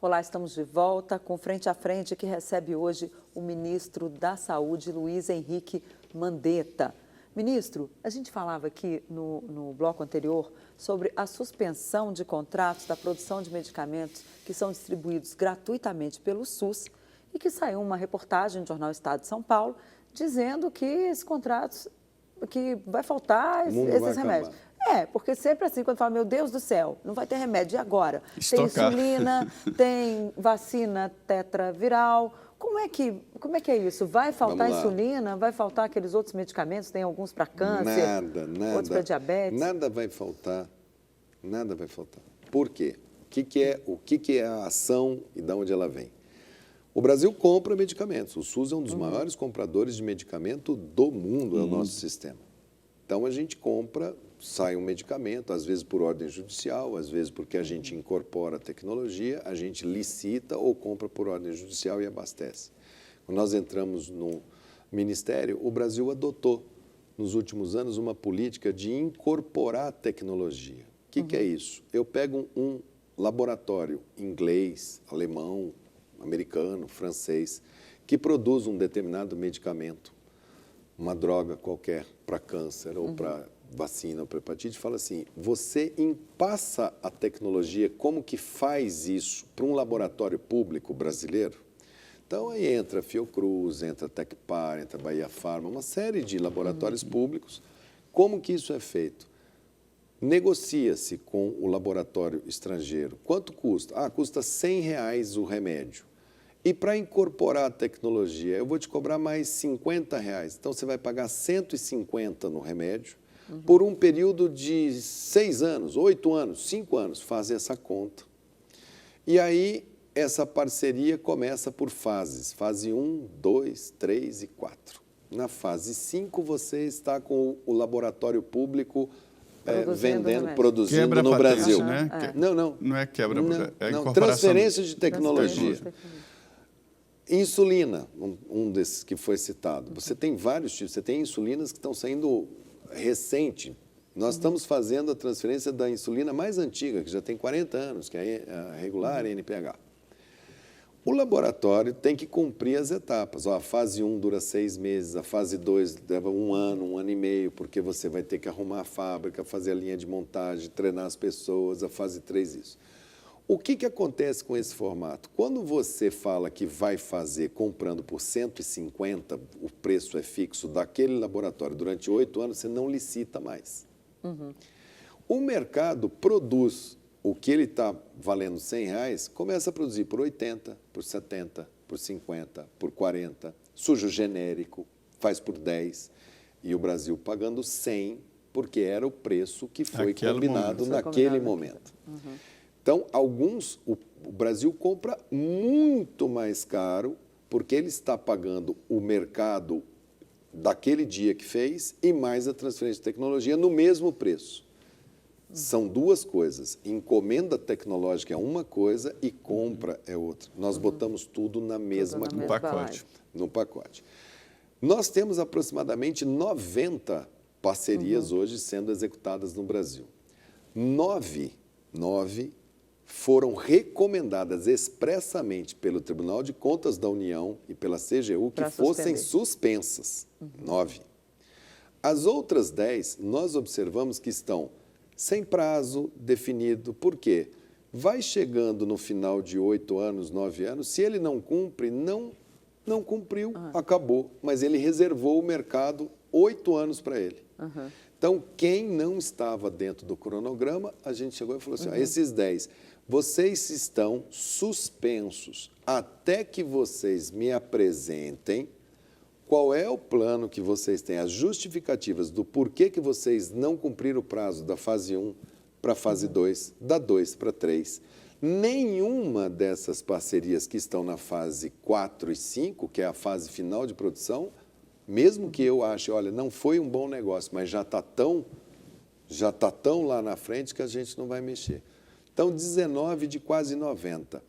Olá, estamos de volta com Frente a Frente, que recebe hoje o ministro da Saúde, Luiz Henrique Mandetta. Ministro, a gente falava aqui no bloco anterior sobre a suspensão de contratos da produção de medicamentos que são distribuídos gratuitamente pelo SUS e que saiu uma reportagem no Jornal Estado de São Paulo dizendo que esses contratos, que vai faltar esses remédios. Porque sempre assim, quando fala, meu Deus do céu, não vai ter remédio, e agora? Estocar. Tem insulina, tem vacina tetraviral, como é que é isso? Vai faltar insulina? Vai faltar aqueles outros medicamentos? Tem alguns para câncer, outros para diabetes? Nada vai faltar, nada vai faltar. Por quê? O que é a ação e de onde ela vem? O Brasil compra medicamentos, o SUS é um dos maiores compradores de medicamento do mundo, é o nosso sistema. Então, a gente compra, sai um medicamento, às vezes por ordem judicial, às vezes porque a gente incorpora a tecnologia, a gente licita ou compra por ordem judicial e abastece. Quando nós entramos no Ministério, o Brasil adotou, nos últimos anos, uma política de incorporar a tecnologia. O que é isso? Eu pego um laboratório inglês, alemão, americano, francês, que produz um determinado medicamento, uma droga qualquer para câncer ou para vacina ou para hepatite, fala assim, você passa a tecnologia, como que faz isso para um laboratório público brasileiro? Então, aí entra a Fiocruz, entra a Tecpar, entra a Bahia Pharma, uma série de laboratórios públicos. Como que isso é feito? Negocia-se com o laboratório estrangeiro. Quanto custa? Custa R$100 o remédio. E para incorporar a tecnologia, eu vou te cobrar mais R$50. Então, você vai pagar 150 no remédio por um período de 6 anos, 8 anos, 5 anos. Faz essa conta. E aí, essa parceria começa por fases. Fase 1, 2, 3 e 4. Na fase 5, você está com o laboratório público produzindo no Brasil. Né? Não é quebra, é incorporação. Transferência de tecnologia. Insulina, um desses que foi citado. Você tem vários tipos, você tem insulinas que estão saindo recente. Nós estamos fazendo a transferência da insulina mais antiga, que já tem 40 anos, que é a regular NPH. O laboratório tem que cumprir as etapas. A fase 1 dura 6 meses, a fase 2 leva 1 ano e meio, porque você vai ter que arrumar a fábrica, fazer a linha de montagem, treinar as pessoas, a fase 3 isso. O que acontece com esse formato? Quando você fala que vai fazer comprando por 150, o preço é fixo daquele laboratório durante 8 anos, você não licita mais. O mercado produz o que ele está valendo R$100, começa a produzir por 80, por 70, por 50, por 40, suja o genérico, faz por 10, e o Brasil pagando 100, porque era o preço que foi combinado naquele momento. Então, o Brasil compra muito mais caro, porque ele está pagando o mercado daquele dia que fez e mais a transferência de tecnologia no mesmo preço. São duas coisas. Encomenda tecnológica é uma coisa e compra é outra. Nós botamos tudo na mesma pacote. No pacote. Nós temos aproximadamente 90 parcerias hoje sendo executadas no Brasil. 9 foram recomendadas expressamente pelo Tribunal de Contas da União e pela CGU que fossem suspensas. 9. As outras 10, nós observamos que estão sem prazo definido. Por quê? Vai chegando no final de 8 anos, 9 anos, se ele não cumpre, não cumpriu, acabou. Mas ele reservou o mercado 8 anos para ele. Então, quem não estava dentro do cronograma, a gente chegou e falou assim, esses 10, vocês estão suspensos até que vocês me apresentem qual é o plano que vocês têm, as justificativas do porquê que vocês não cumpriram o prazo da fase 1 para a fase 2, da 2 para 3. Nenhuma dessas parcerias que estão na fase 4 e 5, que é a fase final de produção, mesmo que eu ache, olha, não foi um bom negócio, mas já está tão lá na frente que a gente não vai mexer. Então, 19 de quase 90.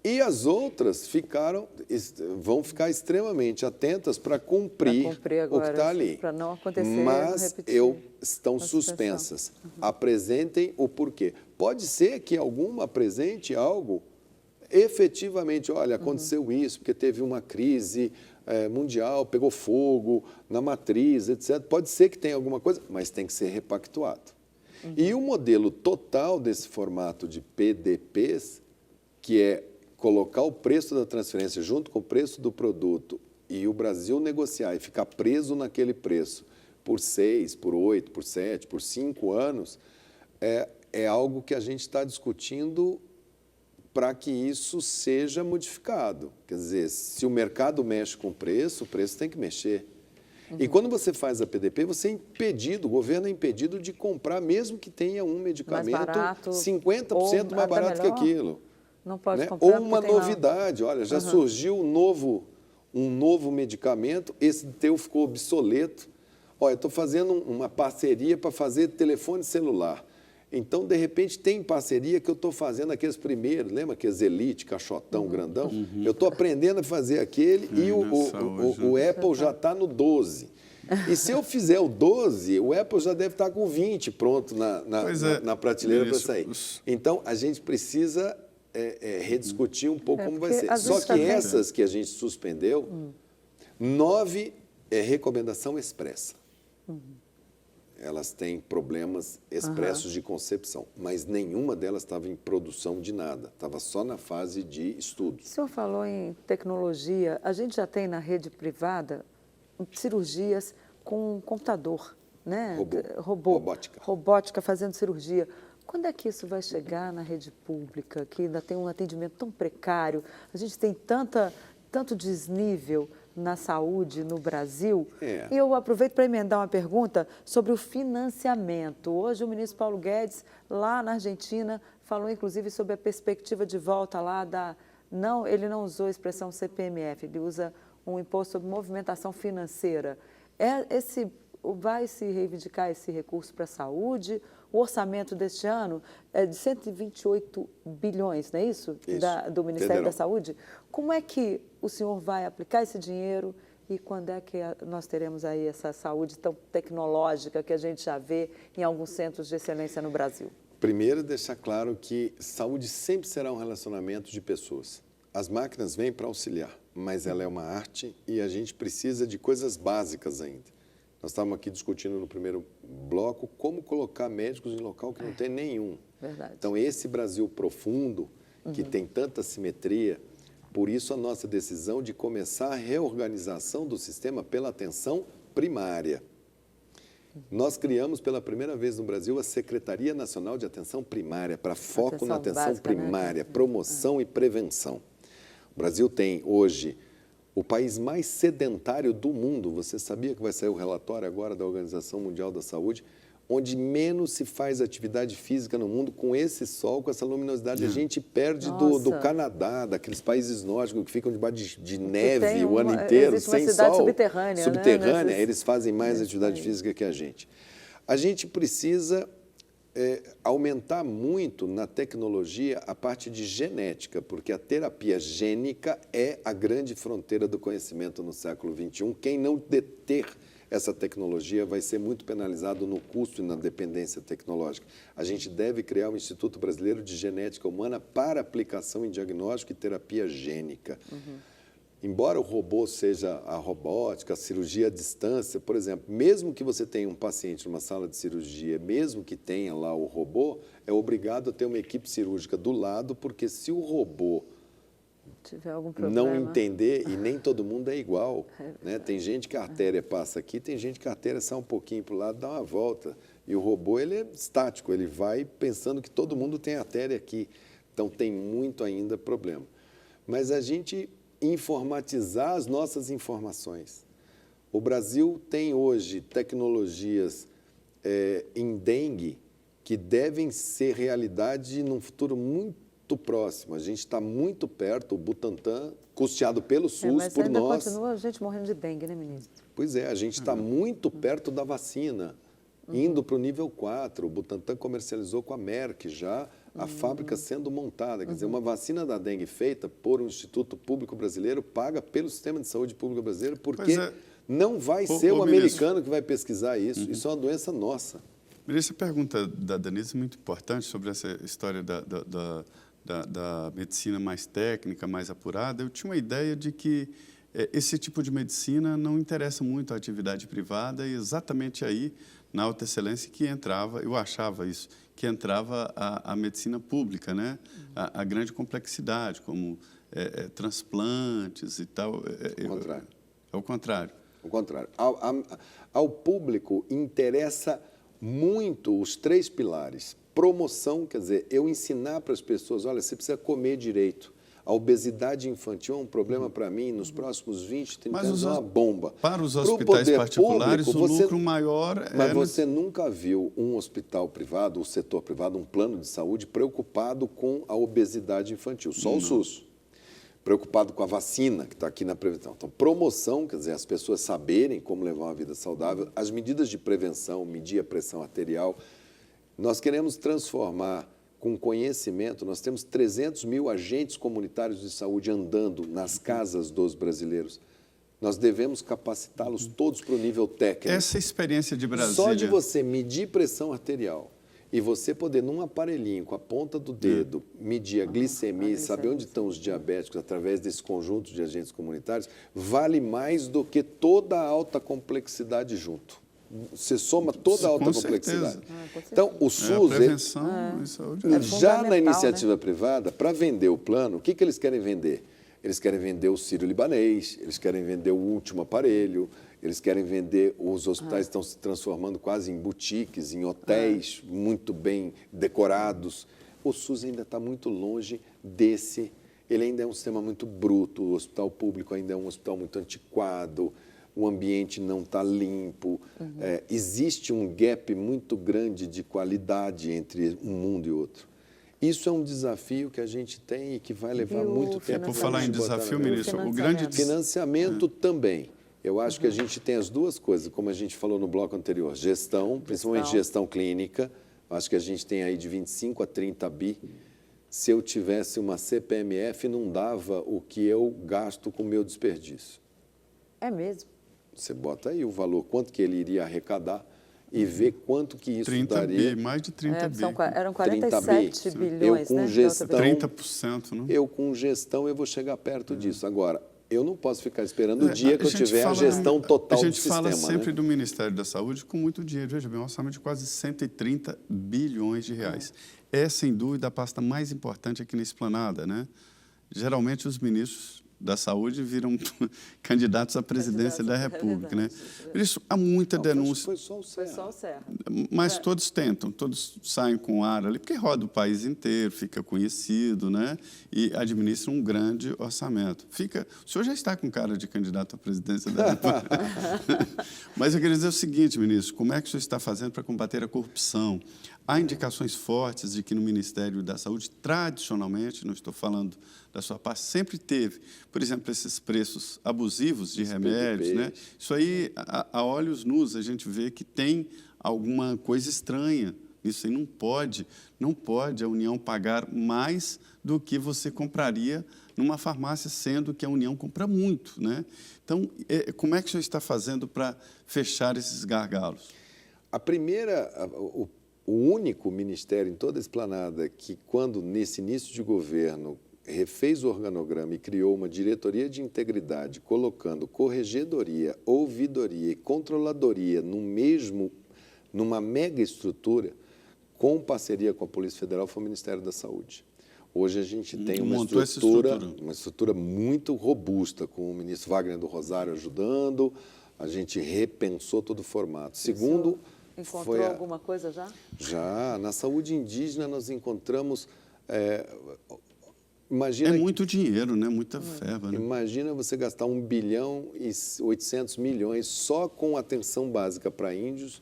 E as outras vão ficar extremamente atentas para cumprir agora, o que está ali. Para não acontecer, mas estão suspensas. Apresentem o porquê. Pode ser que alguma apresente algo efetivamente, olha, aconteceu isso, porque teve uma crise mundial, pegou fogo na matriz, etc. Pode ser que tenha alguma coisa, mas tem que ser repactuado. E o modelo total desse formato de PDPs, que é colocar o preço da transferência junto com o preço do produto e o Brasil negociar e ficar preso naquele preço por 6, por 8, por 7, por 5 anos, é algo que a gente está discutindo para que isso seja modificado. Quer dizer, se o mercado mexe com o preço tem que mexer. E quando você faz a PDP, você é impedido, o governo é impedido de comprar, mesmo que tenha um medicamento mais barato, 50% mais barato que aquilo. Não pode né? comprar. Ou uma novidade, olha, já surgiu um novo medicamento, esse teu ficou obsoleto. Olha, eu estou fazendo uma parceria para fazer telefone celular. Então, de repente, tem parceria que eu estou fazendo aqueles primeiros, lembra aqueles Elite, caixotão, grandão? Eu estou aprendendo a fazer aquele e o Apple já está no 12. E se eu fizer o 12, o Apple já deve estar com 20 pronto na prateleira para sair. Então, a gente precisa rediscutir um pouco como vai ser. Só que essas que a gente suspendeu, 9 é recomendação expressa. Elas têm problemas expressos de concepção, mas nenhuma delas estava em produção de nada, estava só na fase de estudo. O senhor falou em tecnologia, a gente já tem na rede privada cirurgias com computador, né? Robótica fazendo cirurgia. Quando é que isso vai chegar na rede pública, que ainda tem um atendimento tão precário, a gente tem tanto desnível na saúde no Brasil? E eu aproveito para emendar uma pergunta sobre o financiamento. Hoje o ministro Paulo Guedes, lá na Argentina, falou inclusive sobre a perspectiva de volta lá ele não usou a expressão CPMF, ele usa um imposto sobre movimentação financeira. Vai se reivindicar esse recurso para a saúde? O orçamento deste ano é de 128 bilhões, não é isso? Do Ministério da Saúde. Como é que o senhor vai aplicar esse dinheiro e quando é que nós teremos aí essa saúde tão tecnológica que a gente já vê em alguns centros de excelência no Brasil? Primeiro, deixar claro que saúde sempre será um relacionamento de pessoas. As máquinas vêm para auxiliar, mas ela é uma arte e a gente precisa de coisas básicas ainda. Nós estávamos aqui discutindo no primeiro bloco como colocar médicos em local que não tem nenhum. Verdade. Então, esse Brasil profundo, que tem tanta simetria, por isso a nossa decisão de começar a reorganização do sistema pela atenção primária. Nós criamos pela primeira vez no Brasil a Secretaria Nacional de Atenção Primária, para foco na atenção básica, primária, né? Promoção e prevenção. O Brasil tem hoje o país mais sedentário do mundo. Você sabia que vai sair o relatório agora da Organização Mundial da Saúde, onde menos se faz atividade física no mundo com esse sol, com essa luminosidade. A gente perde do Canadá, daqueles países nórdicos que ficam debaixo de neve o ano inteiro, sem uma cidade sol. subterrânea, né? Eles fazem mais atividade física que a gente. A gente precisa aumentar muito na tecnologia a parte de genética, porque a terapia gênica é a grande fronteira do conhecimento no século XXI. Quem não deter essa tecnologia vai ser muito penalizado no custo e na dependência tecnológica. A gente deve criar um Instituto Brasileiro de Genética Humana para aplicação em diagnóstico e terapia gênica. Embora o robô seja a robótica, a cirurgia à distância, por exemplo, mesmo que você tenha um paciente numa sala de cirurgia, mesmo que tenha lá o robô, é obrigado a ter uma equipe cirúrgica do lado, porque se o robô tiver algum problema, não entender, e nem todo mundo é igual, né? Tem gente que a artéria passa aqui, tem gente que a artéria sai um pouquinho para o lado, dá uma volta, e o robô ele é estático, ele vai pensando que todo mundo tem artéria aqui, então tem muito ainda problema. Mas a gente informatizar as nossas informações. O Brasil tem hoje tecnologias em dengue que devem ser realidade num futuro muito próximo. A gente está muito perto, o Butantan, custeado pelo SUS, mas por ainda nós. Continua a gente morrendo de dengue, né, ministro? Pois é, a gente está muito perto da vacina, indo para o nível 4. O Butantan comercializou com a Merck já, a fábrica sendo montada. Quer dizer, uma vacina da dengue feita por um Instituto Público Brasileiro, paga pelo Sistema de Saúde Público Brasileiro, porque não vai ser o americano que vai pesquisar isso. Isso é uma doença nossa. Essa pergunta da Denise é muito importante sobre essa história da medicina mais técnica, mais apurada, eu tinha uma ideia de que esse tipo de medicina não interessa muito à atividade privada e exatamente aí, na alta excelência, que entrava, eu achava isso, que entrava a medicina pública, né? A grande complexidade, como transplantes e tal. Ao contrário. É o contrário. Ao contrário. Ao público interessa muito os 3 pilares. Promoção, quer dizer, eu ensinar para as pessoas, olha, você precisa comer direito. A obesidade infantil é um problema para mim, nos próximos 20, 30 anos é uma bomba. Para os hospitais particulares, público, o lucro maior Mas você nunca viu um hospital privado, o setor privado, um plano de saúde preocupado com a obesidade infantil, só o SUS. Preocupado com a vacina, que está aqui na prevenção. Então, promoção, quer dizer, as pessoas saberem como levar uma vida saudável, as medidas de prevenção, medir a pressão arterial. Nós queremos transformar com conhecimento, nós temos 300 mil agentes comunitários de saúde andando nas casas dos brasileiros. Nós devemos capacitá-los todos para o nível técnico. Essa experiência de Brasília... Só de você medir pressão arterial e você poder, num aparelhinho, com a ponta do dedo, medir a glicemia e saber onde estão os diabéticos através desse conjunto de agentes comunitários, vale mais do que toda a alta complexidade junto. Você soma toda a alta complexidade. Então, o SUS, a prevenção e saúde já na iniciativa privada, para vender o plano, o que eles querem vender? Eles querem vender o sírio-libanês, eles querem vender o último aparelho, eles querem vender, os hospitais estão se transformando quase em boutiques, em hotéis muito bem decorados. O SUS ainda está muito longe desse, ele ainda é um sistema muito bruto, o hospital público ainda é um hospital muito antiquado, o ambiente não está limpo, existe um gap muito grande de qualidade entre um mundo e outro. Isso é um desafio que a gente tem e que vai levar muito tempo. Por falar em desafio, ministro, o grande financiamento também. Eu acho que a gente tem as duas coisas, como a gente falou no bloco anterior, gestão, principalmente gestão clínica. Acho que a gente tem aí de 25 a 30 bi. Se eu tivesse uma CPMF, não dava o que eu gasto com o meu desperdício. É mesmo? Você bota aí o valor, quanto que ele iria arrecadar e vê quanto que isso 30 daria. Bi, mais de 30 bi. Eram 47 bilhões, eu com né? Gestão, 30%, né? Eu com gestão eu vou chegar perto disso. Agora, eu não posso ficar esperando o dia que eu tiver a gestão total do sistema. A gente fala sempre do Ministério da Saúde com muito dinheiro. Veja bem, um orçamento de quase 130 bilhões de reais. É, sem dúvida, a pasta mais importante aqui na Esplanada, né? Geralmente, os ministros da Saúde viram candidatos à presidência da República, né? Por isso, há muita denúncia. Foi só o Serra. Mas todos tentam, todos saem com ar ali, porque roda o país inteiro, fica conhecido, né? E administra um grande orçamento. O senhor já está com cara de candidato à presidência da República. Mas eu queria dizer o seguinte, ministro, como é que o senhor está fazendo para combater a corrupção? Há indicações fortes de que no Ministério da Saúde, tradicionalmente, não estou falando da sua parte, sempre teve, por exemplo, esses preços abusivos de remédios, né? Isso aí, a olhos nus, a gente vê que tem alguma coisa estranha. Isso aí não pode a União pagar mais do que você compraria numa farmácia, sendo que a União compra muito, né? Então, como é que o senhor está fazendo para fechar esses gargalos? O único ministério em toda a Esplanada que, quando nesse início de governo, refez o organograma e criou uma diretoria de integridade, colocando corregedoria, ouvidoria e controladoria numa mega estrutura, com parceria com a Polícia Federal, foi o Ministério da Saúde. Hoje a gente tem uma estrutura muito robusta, com o ministro Wagner do Rosário ajudando, a gente repensou todo o formato. Segundo... Encontrou alguma coisa já? Já. Na saúde indígena nós encontramos... Imagina muito dinheiro, né? Muita verba. Né? Imagina você gastar 1 bilhão e 800 milhões só com atenção básica para índios,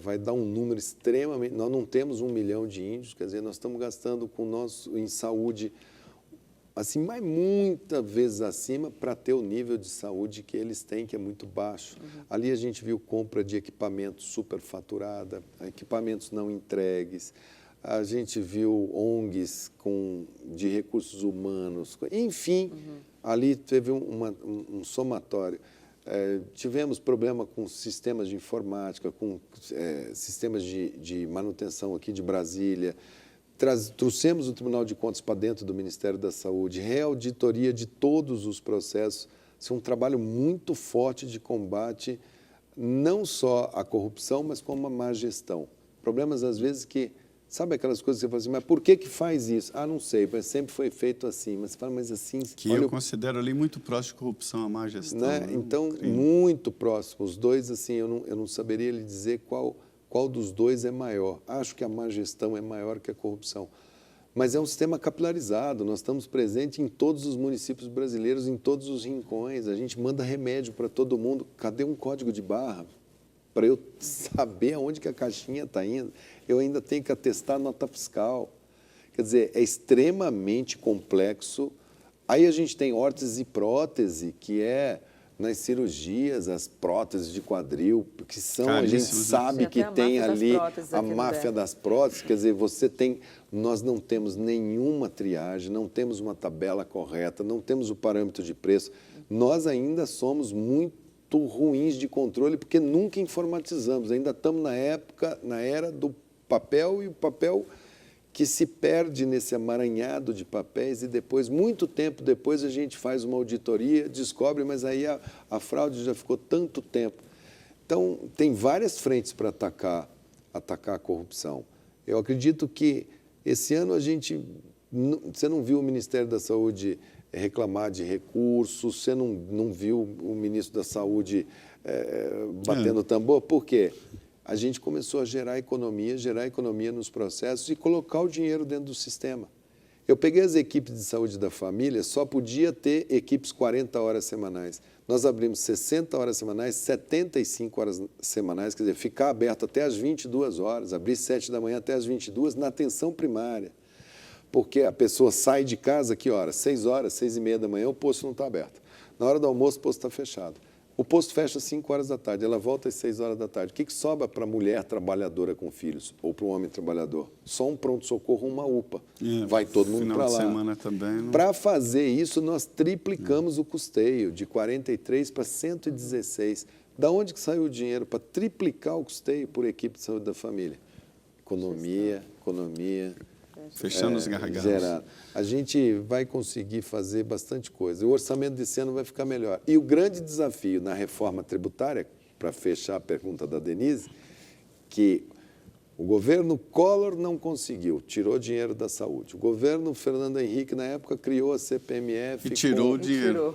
vai dar um número extremamente... Nós não temos 1 milhão de índios, quer dizer, nós estamos gastando em saúde, assim, mas muitas vezes acima para ter o nível de saúde que eles têm, que é muito baixo. Ali a gente viu compra de equipamentos superfaturada, equipamentos não entregues, a gente viu ONGs de recursos humanos, enfim, ali teve um somatório. Tivemos problema com sistemas de informática, com sistemas de manutenção aqui de Brasília. trouxemos o Tribunal de Contas para dentro do Ministério da Saúde, reauditoria de todos os processos. Isso é um trabalho muito forte de combate não só à corrupção, mas como à má gestão. Problemas, às vezes, que... Sabe aquelas coisas que você fala assim, mas por que faz isso? Ah, não sei, mas sempre foi feito assim. Mas você fala, mas assim... Que eu considero ali muito próximo de corrupção, a má gestão. Né? Então, muito próximo. Os dois, assim, eu não saberia lhe dizer qual dos dois é maior. Acho que a má gestão é maior que a corrupção. Mas é um sistema capilarizado, nós estamos presentes em todos os municípios brasileiros, em todos os rincões, a gente manda remédio para todo mundo. Cadê um código de barra para eu saber aonde que a caixinha está indo? Eu ainda tenho que atestar a nota fiscal. Quer dizer, é extremamente complexo. Aí a gente tem órtese e prótese, que é nas cirurgias, as próteses de quadril, que são, a gente sabe que tem ali a máfia das próteses, quer dizer, nós não temos nenhuma triagem, não temos uma tabela correta, não temos o parâmetro de preço, nós ainda somos muito ruins de controle, porque nunca informatizamos, ainda estamos na era do papel, e o papel que se perde nesse amaranhado de papéis e depois, muito tempo depois, a gente faz uma auditoria, descobre, mas aí a fraude já ficou tanto tempo. Então, tem várias frentes para atacar a corrupção. Eu acredito que esse ano você não viu o Ministério da Saúde reclamar de recursos, você não viu o ministro da Saúde batendo tambor, por quê? A gente começou a gerar economia nos processos e colocar o dinheiro dentro do sistema. Eu peguei as equipes de saúde da família, só podia ter equipes 40 horas semanais. Nós abrimos 60 horas semanais, 75 horas semanais, quer dizer, ficar aberto até às 22 horas, abrir 7 da manhã até às 22 na atenção primária. Porque a pessoa sai de casa, que horas? 6 horas, 6h30 da manhã, o posto não está aberto. Na hora do almoço, o posto está fechado. O posto fecha às 5 horas da tarde, ela volta às 6 horas da tarde. O que sobra para a mulher trabalhadora com filhos ou para o homem trabalhador? Só um pronto-socorro, uma UPA. Vai todo mundo para lá. Final de semana também. Para fazer isso, nós triplicamos o custeio, de 43 para 116. Da onde que saiu o dinheiro para triplicar o custeio por equipe de saúde da família? Economia. Fechando os gargalos. Gerado. A gente vai conseguir fazer bastante coisa. O orçamento desse ano vai ficar melhor. E o grande desafio na reforma tributária, para fechar a pergunta da Denise, que o governo Collor não conseguiu, tirou dinheiro da saúde. O governo Fernando Henrique, na época, criou a CPMF. E tirou o dinheiro.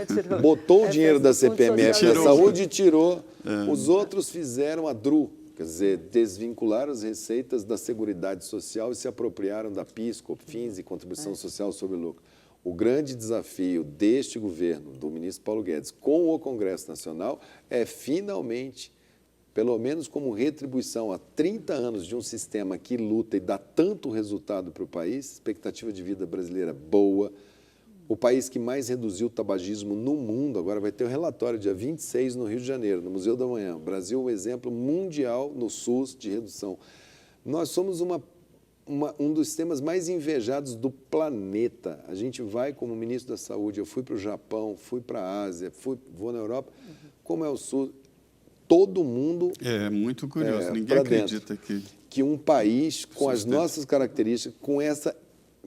Tirou. Botou o dinheiro da CPMF da saúde e tirou. Os outros fizeram a DRU. Quer dizer, desvincularam as receitas da Seguridade Social e se apropriaram da PIS, COFINS e Contribuição Social sobre o Lucro. O grande desafio deste governo, do ministro Paulo Guedes, com o Congresso Nacional, é finalmente, pelo menos como retribuição a 30 anos de um sistema que luta e dá tanto resultado para o país, expectativa de vida brasileira boa, o país que mais reduziu o tabagismo no mundo, agora vai ter o relatório, dia 26, no Rio de Janeiro, no Museu da Manhã. O Brasil é um exemplo mundial no SUS de redução. Nós somos um dos sistemas mais invejados do planeta. A gente vai como ministro da Saúde, eu fui para o Japão, fui para a Ásia, vou na Europa. Como é o SUS? Todo mundo... É muito curioso, ninguém acredita que um país com as nossas características,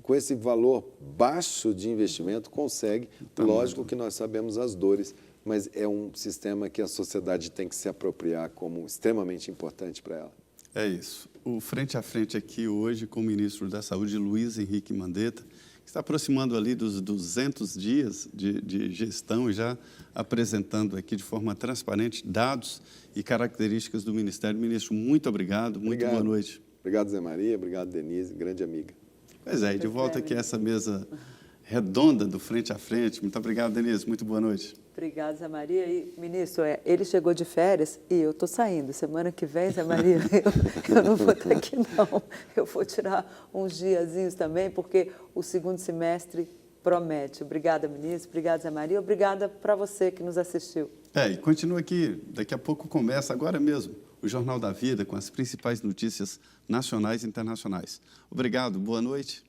com esse valor baixo de investimento, consegue. Lógico que nós sabemos as dores, mas é um sistema que a sociedade tem que se apropriar como extremamente importante para ela. É isso. O Frente a Frente aqui hoje com o ministro da Saúde, Luiz Henrique Mandetta, que está aproximando ali dos 200 dias de gestão e já apresentando aqui de forma transparente dados e características do Ministério. Ministro, muito obrigado, muito boa noite. Obrigado, Zé Maria, obrigado, Denise, grande amiga. Pois é, e de volta aqui a essa mesa redonda do Frente a Frente. Muito obrigado, Denise. Muito boa noite. Obrigada, Zé Maria. E, ministro, ele chegou de férias e eu estou saindo. Semana que vem, Zé Maria, eu não vou estar aqui, não. Eu vou tirar uns diazinhos também, porque o segundo semestre promete. Obrigada, ministro. Obrigada, Zé Maria. Obrigada para você que nos assistiu. E continua aqui. Daqui a pouco começa, agora mesmo, o Jornal da Vida com as principais notícias nacionais e internacionais. Obrigado, boa noite.